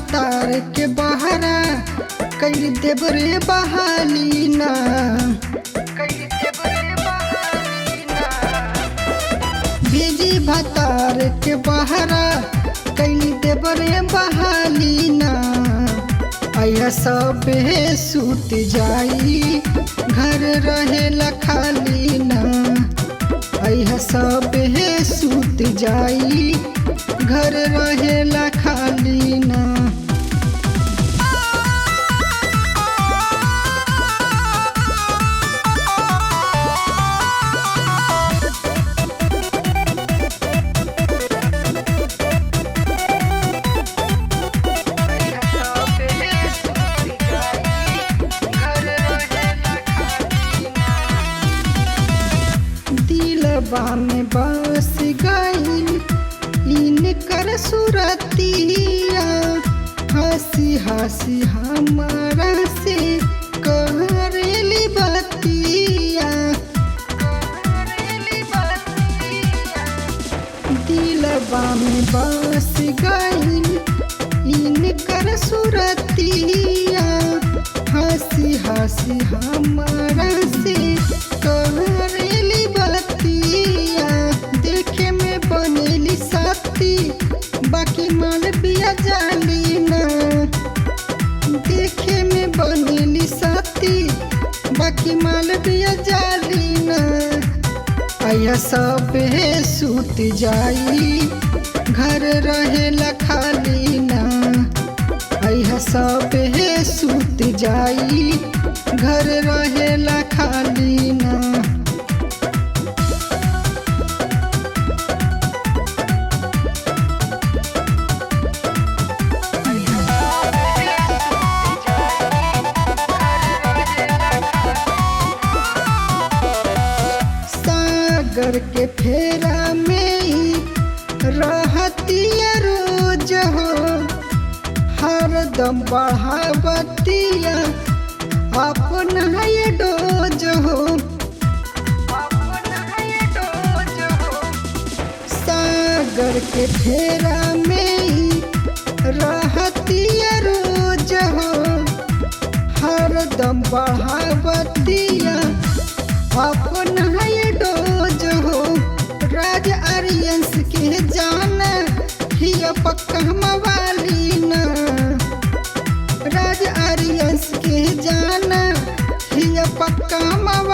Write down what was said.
भतार के बहरा कई देव रे बहाली ना। भेजी भतार के बहरा कई देव रे बहाली ना। आया सब सूत जाई घर रहेला खाली ना। आया सब सूत जाई घर रहेला खाली ना। दिलवा में बस गईल इनकर सुरतिया। हंसी हंसी हमारा से करेली बतिया। दिलवा में बस गईल इनकर सुरतिया। हंसी हंसी हमारा से करेली बतिया। देखे में बनेली साथी बाकी माल बिया जाली ना। देखे में बनेली साथी बाकी माल बिया जाली ना। आया सब सूत जाई घर रहेला खाली ना। आया सब सूत जाई घर रहेला खाली ना। सागर के फेरा में ही रहतिया रोज हो। हरदम बढ़ावतिया अपना ये डोज हो। सागर के फेरा में ही रहतिया रोज हो। हरदम बढ़ावतिया अपना ये डोज हो। राज आर्यंस के जाना हिया पक्का मवाली ना। राज आर्यंस के जाना हिया पक्का मवाली।